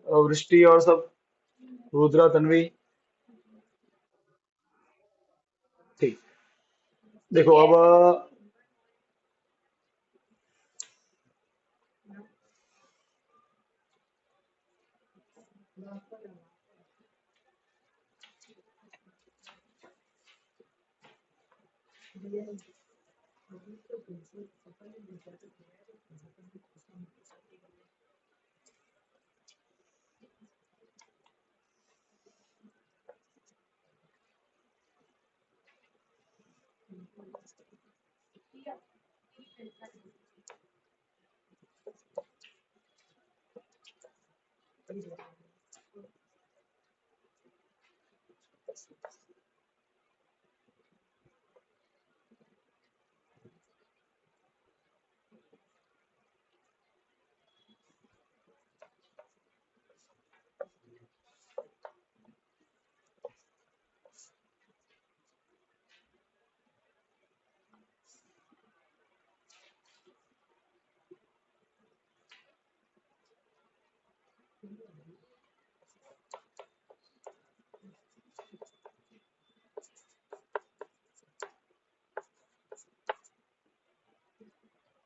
वृष्टि और सब, रुद्रा, तन्वी। ठीक। देखो अब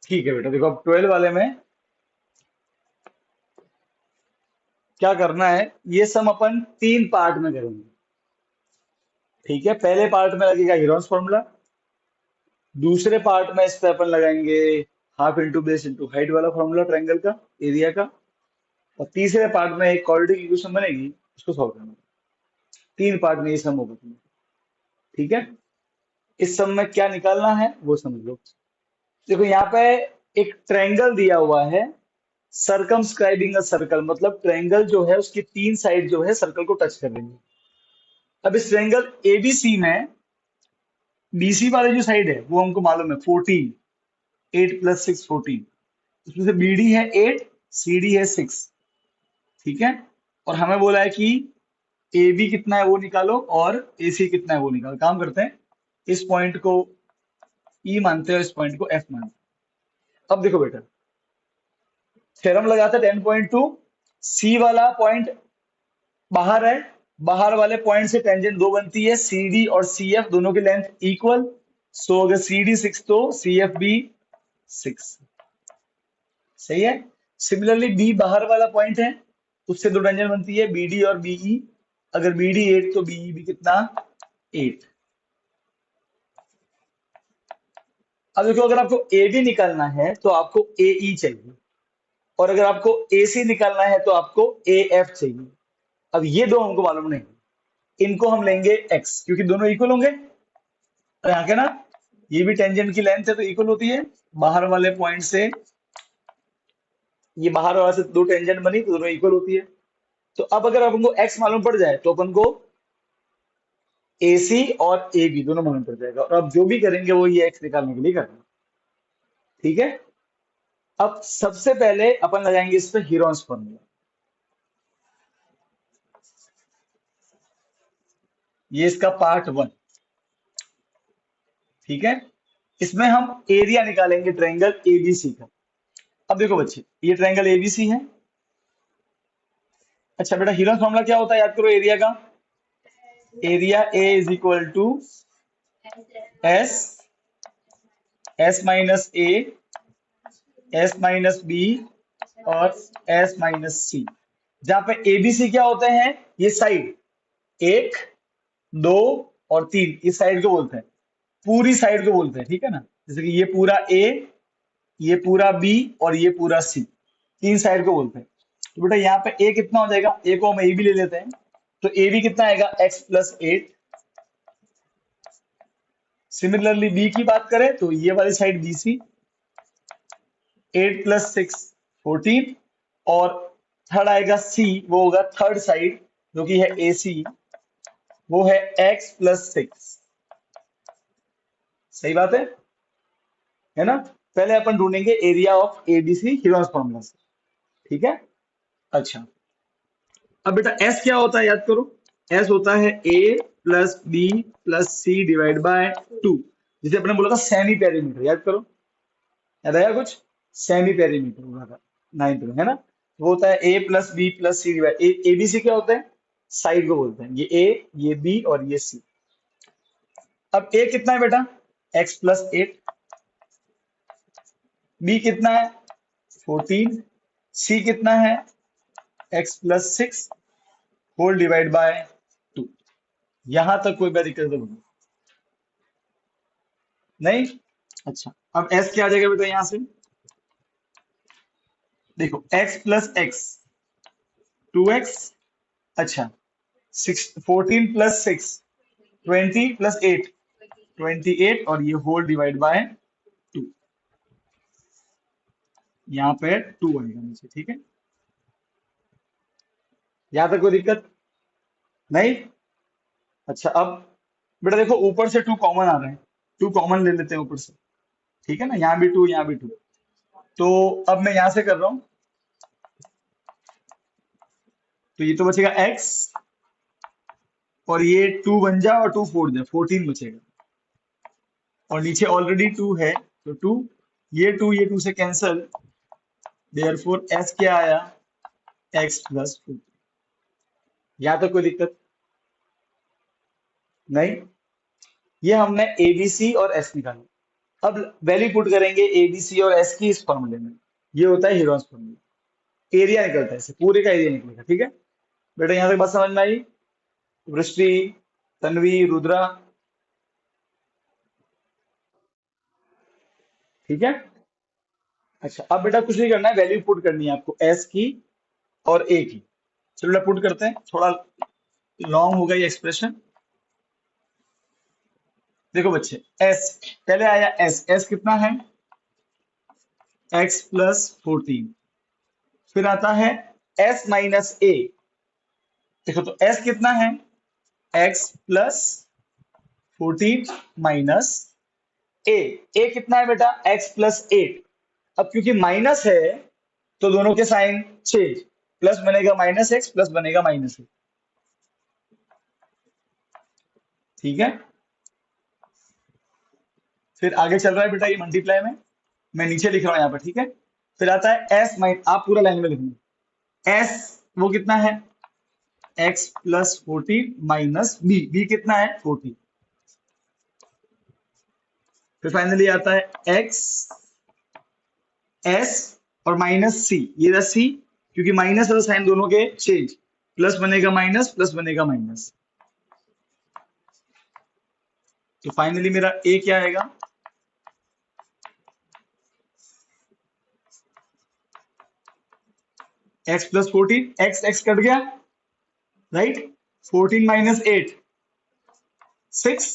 ठीक है बेटा, देखो अब 12 वाले में क्या करना है, ये सम अपन 3 पार्ट में करेंगे। ठीक है, पहले पार्ट में लगेगा हीरोन्स फॉर्मूला, दूसरे पार्ट में इस पे अपन लगाएंगे half into base into height वाला फॉर्मूला ट्रायंगल का, एरिया का, और तीसरे पार्ट में एक क्वाड्रेटिक इक्वेशन बनेगी, उसको सॉल्व करना। 3 पार्ट में ये सम होगा तुम्हें। ठीक है, इस सम में क्या निकालना है वो समझ लो। देखो यहाँ पे एक ट्रायंगल दिया हुआ है, सरकमस्क्राइबिंग अ सर्कल, मतलब ट्रायंगल जो है उसकी 3 साइड जो है सर्कल को टच कर रही है। अब इस ट्रायंगल एबीसी में बीसी वाली जो साइड है वो हमको मालूम है 14, 8 प्लस 6 14, उसमें से बीडी है 8, सीडी है 6। ठीक है, और हमें बोला है कि ए बी कितना है वो निकालो और ए सी कितना है वो निकालो। काम करते हैं, इस पॉइंट को ई मानते हैं और इस पॉइंट को एफ मानते हैं। अब देखो बेटा, थ्योरम लगाते हैं 10.2, सी वाला पॉइंट बाहर है, बाहर वाले पॉइंट से टेंजेंट 2 बनती है, सी डी और सी एफ दोनों की लेंथ इक्वल। सो अगर सी डी 6 तो सी एफ भी 6। सही है। सिमिलरली बी बाहर वाला पॉइंट है, उससे 2 टेंजेंट बनती है, बी डी और बीई। अगर बी डी 8 तो बीई भी कितना, 8। अब देखो, अगर आपको ए बी निकालना है तो आपको ए ई चाहिए, और अगर आपको ए सी निकालना है तो आपको ए एफ चाहिए। अब ये दो हमको मालूम नहीं, इनको हम लेंगे एक्स, क्योंकि दोनों इक्वल होंगे। और यहाँ के ना, ये भी टेंजेंट की लेंथ है तो इक्वल होती है, बाहर वाले पॉइंट से ये बाहर वाले से 2 टेंजेंट बनी तो दोनों इक्वल होती है। तो अब अगर अपन एक्स मालूम पड़ जाए तो अपन को ए सी और ए बी दोनों मालूम पड़ जाएगा, और अब जो भी करेंगे वो ये एक्स निकालने के लिए करना। ठीक है, अब सबसे पहले अपन लगाएंगे इस पे हीरोन्स फॉर्मूला। ये इसका पार्ट 1। ठीक है, इसमें हम एरिया निकालेंगे ट्रायंगल एबीसी का। अब देखो बच्चे, ये ट्रायंगल एबीसी है। अच्छा बेटा, हीरोन्स फॉर्मूला क्या होता है याद करो एरिया का। Area A is equal to S, S minus A, S minus B और एस माइनस सी। जहां पे एबीसी क्या होते हैं, ये साइड 1, 2 और 3, इस साइड को बोलते हैं, पूरी साइड को बोलते हैं। ठीक है ना, जैसे कि ये पूरा ए, ये पूरा बी और ये पूरा सी, 3 साइड को बोलते हैं। तो बेटा यहाँ पे ए कितना हो जाएगा, ए को हम ए भी ले लेते हैं, तो ए बी कितना आएगा, एक्स प्लस 8। सिमिलरली बी की बात करें तो ये वाली साइड बी सी, 8 प्लस 6 14, और थर्ड आएगा सी, वो होगा थर्ड साइड जो कि है ए सी, वो है एक्स प्लस 6। सही बात है ना। पहले अपन ढूंढेंगे area of ABC Heron's formula से। ठीक है, अच्छा। अब बेटा एस क्या होता है याद करो, एस होता है A plus B plus C divide by 2, जिसे अपने बोला था सेमी पेरीमीटर, याद करो। याद आया कुछ, सेमी पेरीमीटर बोला था 9th में, है ना। वो होता है A plus B plus C divide A B C क्या होता है, साइड को बोलते हैं, ये ए ये बी और ये सी। अब ए कितना है बेटा, एक्स प्लस एट, बी कितना है 14, सी कितना है X plus six whole divide by two. यहां तक कोई बात दिक्कत तो नहीं? नहीं? अच्छा, अब एस क्या आ जाएगा बेटा यहां से, देखो एक्स प्लस एक्स 2x, अच्छा 14 प्लस 6 20 प्लस 8 28 और ये होल डिवाइड बाय टू, यहाँ पे टू आएगा नीचे, ठीक है? यहाँ तक कोई दिक्कत नहीं? अच्छा, अब बेटा देखो ऊपर से टू कॉमन आ रहे हैं, टू कॉमन ले लेते हैं ऊपर से, ठीक है ना, यहाँ भी टू यहाँ भी टू। तो अब मैं यहां से कर रहा हूं, तो ये तो बचेगा x और ये टू बन जा और टू फोर जा 14 बचेगा, और नीचे ऑलरेडी टू है तो टू ये टू से कैंसल, देयरफॉर s क्या आया x प्लस टू। यहाँ तो कोई दिक्कत नहीं? ये हमने एबीसी और एस निकाला। अब वैल्यू पुट करेंगे एबीसी और एस की इस फॉर्मूले में, ये होता है हीरोन्स फॉर्मूला, एरिया निकलता है, इससे पूरे का एरिया निकलेगा, ठीक है? बेटा यहाँ तक बात समझ में आई? वृष्टि, तन्वी, रुद्रा, ठीक है? अच्छा, अब बेटा कुछ नहीं करना है, वैल्यू पुट करनी है आपको एस की और ए की। चलो बेटा पुट करते हैं, थोड़ा लॉन्ग होगा ये एक्सप्रेशन। देखो बच्चे, एस पहले आया, एस एस कितना है एक्स प्लस 14, फिर आता है एस माइनस ए, देखो तो एस कितना है एक्स प्लस 14 माइनस ए, ए कितना है बेटा एक्स प्लस 8। अब क्योंकि माइनस है तो दोनों के साइन चेंज, प्लस बनेगा माइनस एक्स प्लस बनेगा माइनस ए, ठीक है? फिर आगे चल रहा है बेटा ये मल्टीप्लाई में, मैं नीचे लिख रहा हूं यहाँ पर, ठीक है? फिर आता है एस माइन, आप पूरा लाइन में लिखना, एस वो कितना है X plus 14 minus B, B कितना है 14, फिर फाइनली आता है एक्स एस और माइनस सी, ये रहा सी, क्योंकि माइनस है तो साइन दोनों के चेंज, प्लस बनेगा माइनस प्लस बनेगा माइनस, तो फाइनली मेरा ए क्या आएगा x plus 14, x x cut गया राइट, 14 माइनस 8 6,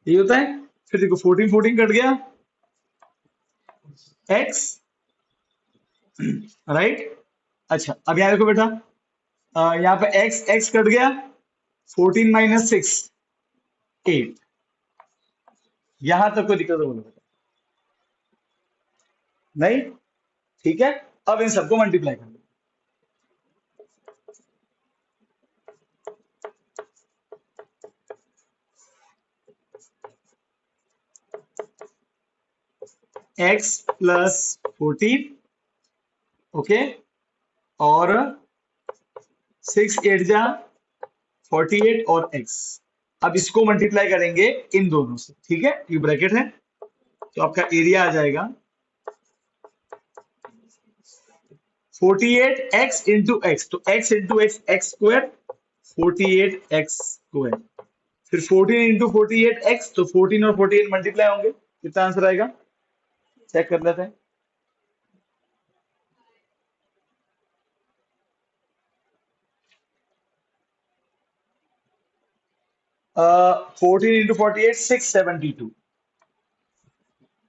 ये होता है। फिर देखो 14 14 कट गया एक्स, राइट? अच्छा, अब यहाँ देखो बेटा, यहाँ पे एक्स एक्स कट गया, 14 माइनस 6 8, यहां तक कोई दिक्कत हो बोलो बेटा? नहीं? ठीक है, अब इन सबको मल्टीप्लाई कर लो, एक्स प्लस 14, ओके, और 6 8 जा 48 और x, अब इसको मल्टीप्लाई करेंगे इन दोनों से, ठीक है, ये ब्रैकेट है, तो आपका एरिया आ जाएगा 48 x इंटू एक्स, तो x into x x square 48 x square, फिर 14 इंटू 48 एक्स, तो 14 और 48 मल्टीप्लाई होंगे, कितना आंसर आएगा चेक कर लेते हैं। 14 इंटू 48 672,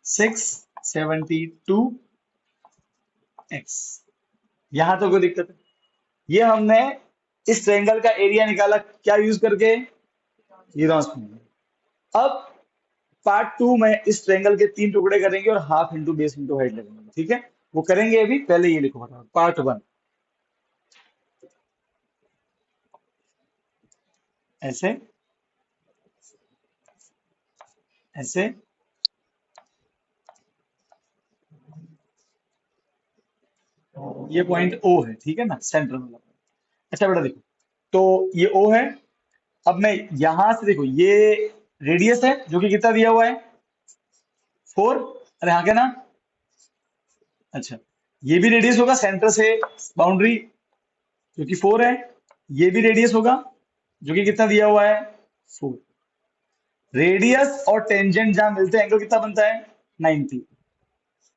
672 एक्स, यहां तो कोई दिक्कत है? ये हमने इस ट्रायंगल का एरिया निकाला क्या यूज करके, हीरोस फॉर्मूला। अब पार्ट टू में इस ट्रायंगल के तीन टुकड़े करेंगे और half into base into height लगेंगे, ठीक है? वो करेंगे अभी, पहले ये लिखो फटाफट, पार्ट वन ऐसे ऐसे, ये पॉइंट ओ है, ठीक है ना, सेंटर वाला। अच्छा बेटा देखो, तो ये ओ है। अब मैं यहां से देखो, ये रेडियस है जो कि कितना दिया हुआ है, 4। अरे हाँ क्या ना, अच्छा, ये भी रेडियस होगा सेंटर से बाउंड्री, जो कि 4 है। ये भी रेडियस होगा, जो कि कितना दिया हुआ है, 4। रेडियस और टेंजेंट जहां मिलते हैं, एंगल कितना बनता है, 90।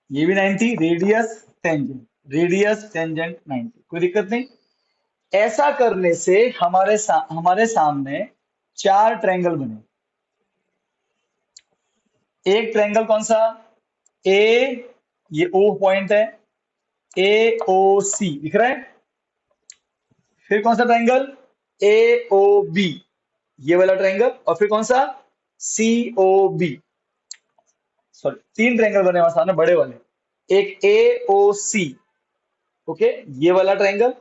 ये भी 90, रेडियस टेंजेंट 90, कोई दिक्कत नहीं। ऐसा करने से हमारे सामने 4 ट्रायंगल बने। एक ट्रायंगल कौन सा, ए, ये ओ पॉइंट है, ए ओ सी दिख रहा है। फिर कौन सा ट्रायंगल, ए ओ बी, ये वाला ट्रायंगल। और फिर कौन सा, सी ओ बी। सॉरी, 3 ट्रायंगल बने हमारे सामने बड़े वाले। एक ए ओ सी, ओके, ये वाला ट्रायंगल।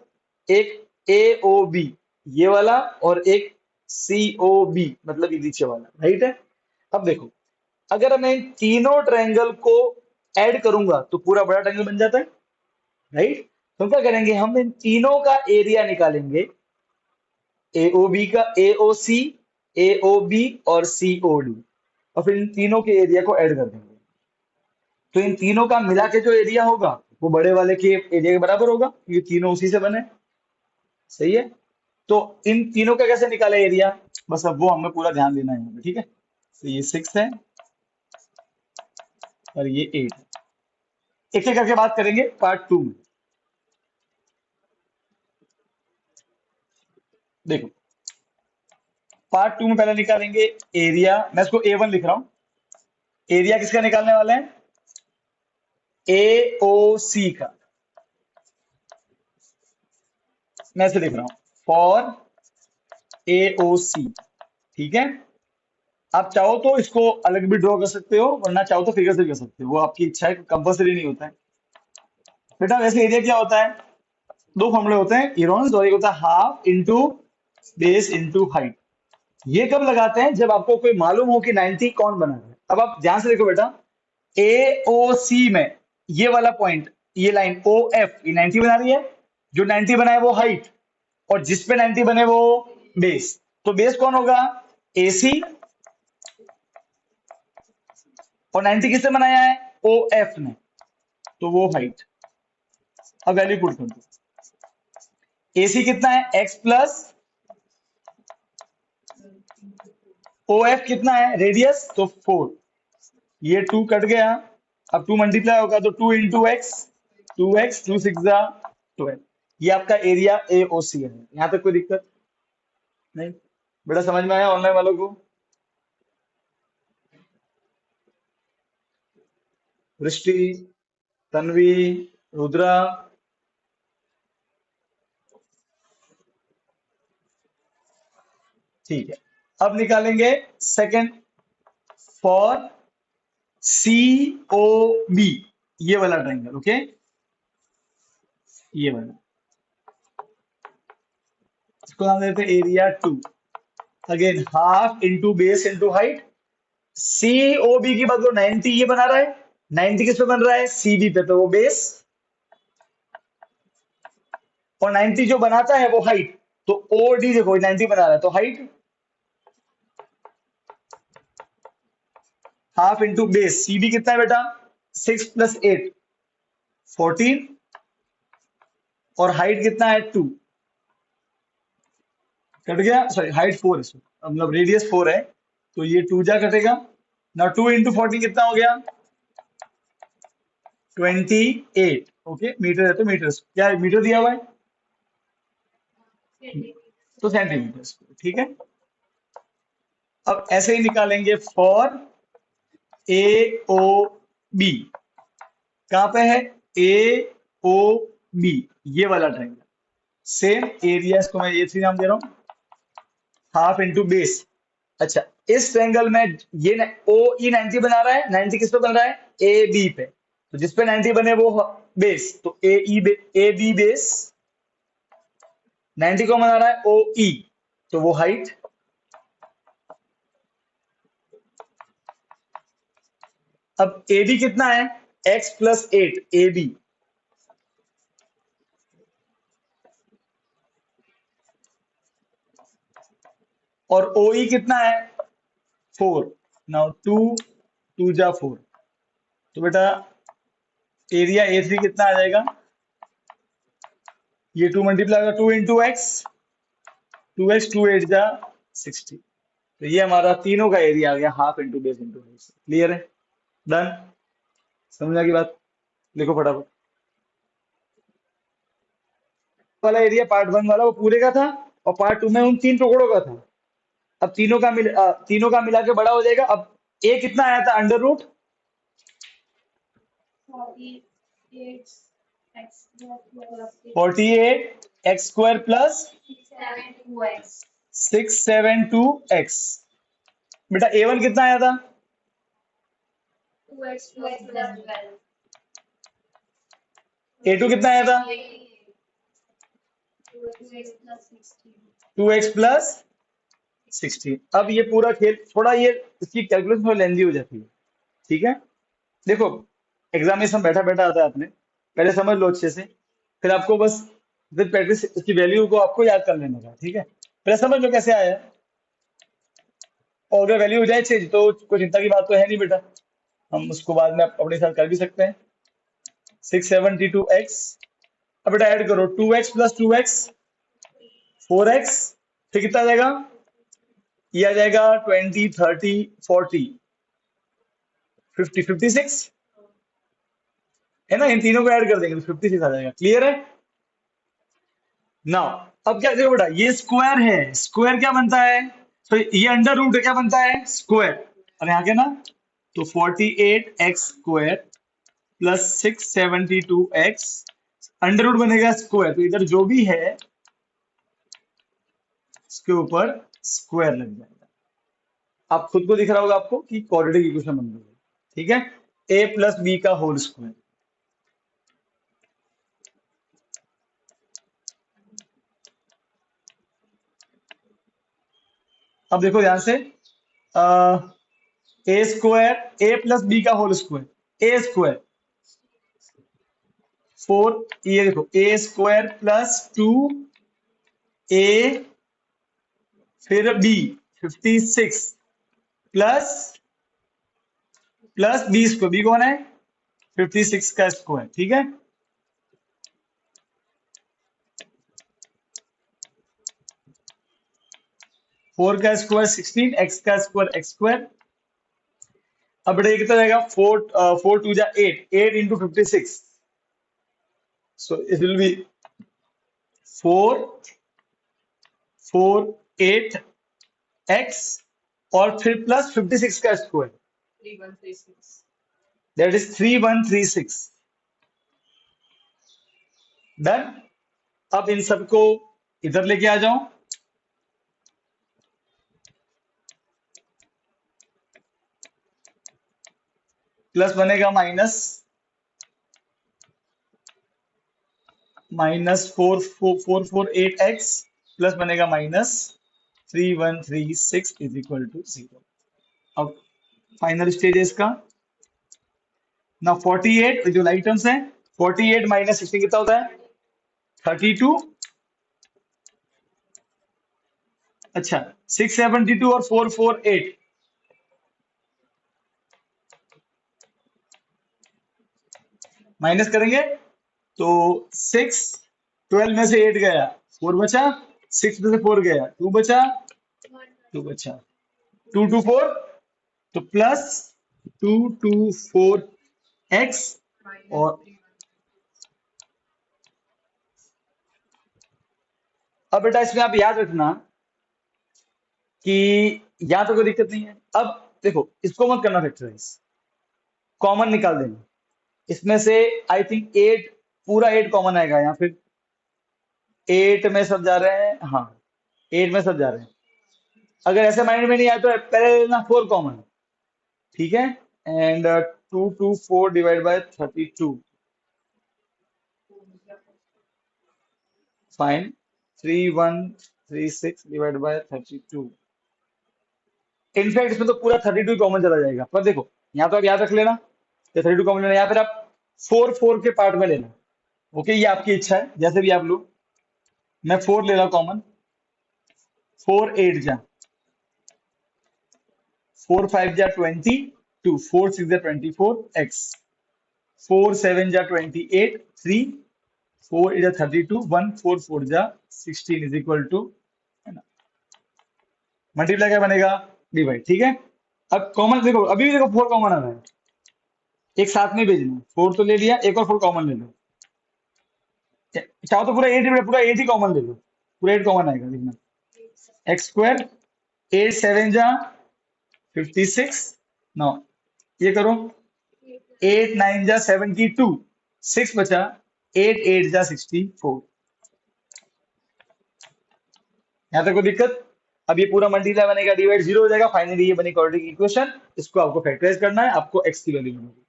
एक ए ओ बी, ये वाला। और एक सी ओ बी, मतलब ये नीचे वाला, राइट है। अब देखो, अगर मैं इन तीनों ट्रायंगल को ऐड करूंगा तो पूरा बड़ा ट्रायंगल बन जाता है, राइट। तो क्या करेंगे, हम इन तीनों का एरिया निकालेंगे, ए ओ बी का, ए ओ सी, ए ओ बी और सी ओ डी। और फिर इन तीनों के एरिया को ऐड कर देंगे। तो इन तीनों का मिला के जो एरिया होगा, वो बड़े वाले के एरिया के बराबर होगा, ये तीनों उसी से बने। सही है। तो इन तीनों का कैसे निकाला एरिया, बस अब वो हमें पूरा ध्यान देना है, ठीक है। तो ये 6 है और ये 8 है। एक एक करके बात करेंगे पार्ट 2 में। देखो, पार्ट 2 में पहले निकालेंगे एरिया। मैं इसको A1 लिख रहा हूं। एरिया किसका निकालने वाले हैं, ए ओ सी का। मैं इसे लिख रहा हूं, फॉर ए ओ सी, ठीक है। आप चाहो तो इसको अलग भी ड्रॉ कर सकते हो, वरना चाहो तो फिगर से भी कर सकते हो, वो आपकी इच्छा है, कंपल्सरी नहीं होता है। बेटा वैसे एरिया क्या होता है, दो फॉर्मूले होते हैं इरोन्स, और एक होता है half into base into height. ये कब लगाते हैं, जब आपको कोई मालूम हो कि 90 कौन बना है। अब आप ध्यान से देखो बेटा, ए ओ सी में ये वाला पॉइंट, ये लाइन ओ एफ, ये 90 बना रही है। जो 90 बना है वो हाइट, और जिस पे 90 बने वो बेस। तो बेस कौन होगा, ए सी। और 90 किससे बनाया है, ओ एफ ने, तो वो हाइट। अब वैल्यू पुट कर दो। एसी कितना है, एक्स प्लस ओ एफ कितना है, रेडियस, तो 4। ये 2 कट गया। अब 2 मल्टीप्लाई होगा तो 2 इंटू एक्स, 2x, 2 6 12। ये आपका एरिया ए ओ सी है। यहाँ तक कोई दिक्कत नहीं, बेटा समझ में आया ऑनलाइन वालों को। वृष्टि, तन्वी, रुद्रा, ठीक है। अब निकालेंगे second, for C O B, ये वाला ट्रायंगल, ओके, ये वाला। इसको नाम देते हैं area 2। Again half into base into height. C O B की बदलो 90 ये बना रहा है, 90 किस पे बन रहा है, सी बी पे, तो वो बेस। और 90 जो बनाता है वो हाइट। तो ओ डी देखो 90 बना रहा है, तो height half into base, C B कितना है बेटा, 6 प्लस 8 14। और हाइट कितना है, 2। कट गया, सॉरी हाइट 4 है, मतलब रेडियस 4 है, तो ये 2 जा कटेगा ना। 2 इंटू 14 कितना हो गया, 28। ओके, मीटर है तो मीटर, क्या मीटर दिया हुआ है, तो सेंटीमीटर, ठीक है। अब ऐसे ही निकालेंगे फॉर ए ओ बी। कहां पे है, ए ओ बी, ये वाला ट्रायंगल। सेम एरिया, इसको मैं ए थ्री नाम दे रहा हूं, हाफ इंटू बेस। अच्छा, इस ट्रायंगल में ये ओ ई 90 बना रहा है, 90 किस पे बन रहा है, ए बी पे। तो जिस पे 90 बने वो बेस, तो ए बी बेस। 90 को बना रहा है ओ ई, तो वो हाइट। अब ए बी कितना है, एक्स प्लस 8 ए बी। और OE कितना है 4। नाउ 2 2 जा 4, तो बेटा एरिया A3 कितना आ जाएगा, ये 2 मल्टीप्लाई होगा 2 इंटू एक्स, 2x 2 8 जा 60, तो ये हमारा तीनों का एरिया आ गया half into base into base. Clear है, डन, समझा की बात। लिखो फटाफट। वाला एरिया पार्ट वन वाला वो पूरे का था, और पार्ट टू में उन तीन टुकड़ों का था। अब तीनों का मिला के बड़ा हो जाएगा। अब ए कितना आया था under root 48 x² plus 672x। बेटा A1 कितना आया था, A2 कितना आया था 2x प्लस 16। अब ये पूरा खेल थोड़ा ये इसकी कैलकुलेशन थोड़ी लेंदी हो जाती है, ठीक है। देखो एग्जामिनेशन बैठा बैठा आता है, आपने पहले समझ लो अच्छे से, फिर आपको बस विद प्रैक्टिस इसकी वैल्यू को आपको याद कर लेने का, ठीक है। पहले समझ लो कैसे आया है, और अगर वैल्यू हो जाए चेंज तो कोई चिंता की बात तो है नहीं बेटा, हम उसको बाद में अपने साथ कर भी सकते हैं। 672x, अब बेटा ऐड करो 2x प्लस 2x 4x, फिर कितना आ जाएगा, ये आ जाएगा 20 30 40 50 56, है ना। इन तीनों को ऐड कर देंगे तो 56 आ जाएगा। क्लियर है। नाउ अब क्या देखो बेटा, ये स्क्वायर है, स्क्वायर क्या बनता है, तो ये अंडर रूट क्या बनता है स्क्वायर, और यहाँ के ना, तो 48x² plus 672x under root बनेगा स्क्वायर, तो इधर जो भी है उसके ऊपर स्क्वायर लग जाएगा। आप खुद को दिख रहा होगा आपको कि क्वाड्रेटिक इक्वेशन बन रही है, ठीक है। a प्लस बी का होल स्क्वायर। अब देखो ध्यान से, A² a प्लस बी का होल स्क्वायर, A² 4, ये देखो A² प्लस 2a फिर b 56 plus plus B², B कौन है 56 का स्क्वायर, ठीक है। फोर का स्क्वायर 16, एक्स का स्क्वायर x²। अब बेटा ये कितना जाएगा 4 2 जा 8 into 56, so it will be 4 4 8 x और फिर प्लस 56 का स्क्वायर, दैट इज 3136। डन। अब इन सबको इधर लेके आ जाओ, प्लस बनेगा माइनस 4448x प्लस बनेगा -3136 इज इक्वल टू 0। अब फाइनल स्टेज है इसका ना, 48 जो लाइट टर्म्स है, 48 माइनस 16 कितना होता है 32। अच्छा 672 और 448 माइनस करेंगे तो 6, 12 में से 8 गया 4 बचा, 6 में से 4 गया 2 बचा, 2 बचा 2 2 4, तो प्लस 224x। और अब बेटा इसमें आप याद रखना कि यहाँ तो कोई दिक्कत नहीं है। अब देखो इसको मत करना फैक्टराइज, कॉमन निकाल देना इसमें से। आई थिंक 8, पूरा 8 कॉमन आएगा, या फिर 8 में सब जा रहे हैं, हाँ 8 में सब जा रहे हैं। अगर ऐसे माइंड में नहीं आया तो पहले लेना 4 कॉमन, ठीक है। And 224 divide by 32, fine. 3136 divide by 32, in fact इसमें तो पूरा 32 कॉमन चला जाएगा, पर देखो यहाँ तो आप याद रख लेना, या 32 कॉमन लेना, या फिर आप 4 4 के पार्ट में लेना। ओके, ये आपकी इच्छा है, जैसे भी आप लो। मैं 4 ले रहा हूँ कॉमन, 4 8 जा 4 5 जा 22, 4 6 जा 24 x, 4 7 जा 28 3, 4 8 जा 32 1, 4 4 जा 16 इज इक्वल टू, है ना, मल्टीप्लाई क्या बनेगा, डिवाइड। ठीक है, अब कॉमन देखो, अभी भी देखो 4 कॉमन आ रहा है, एक साथ में भेजना है, 4 तो ले लिया, एक और 4 कॉमन ले लो, चाहो तो पूरा 8 ही कॉमन ले लो, पूरा 8 कॉमन आएगा, देखना, एक्स स्क्वायर 8 7 जा 56, नो, ये करो, 8 9 जा 72, 6 बचा, 8 8 जा 64, यहाँ तक कोई दिक्कत। अब ये पूरा मल्टीप्लाई बनेगा, डिवाइड जीरो हो जाएगा, फाइनली ये बनी क्वाड्रेटिक इक्वेशन। इसको आपको फैक्टराइज करना है, आपको एक्स की वैल्यू मिलेगी।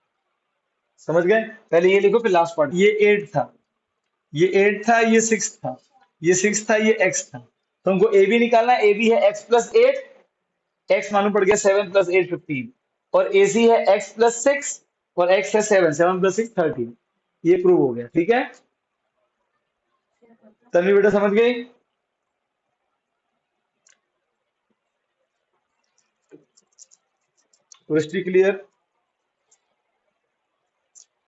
समझ गए, पहले ये लिखो फिर लास्ट पार्ट, ये 8 था, ये 8 था, ये 6 था, ये 6 था, ये x था, तो हमको ए बी निकालना है, ए बी है x प्लस 8, x मालूम पड़ गया 7 प्लस 8 15, और ए सी है x प्लस 6 और x है 7, 7 प्लस 6 13, ये प्रूव हो गया। ठीक है, तन्वी बेटा समझ गई, क्लियर।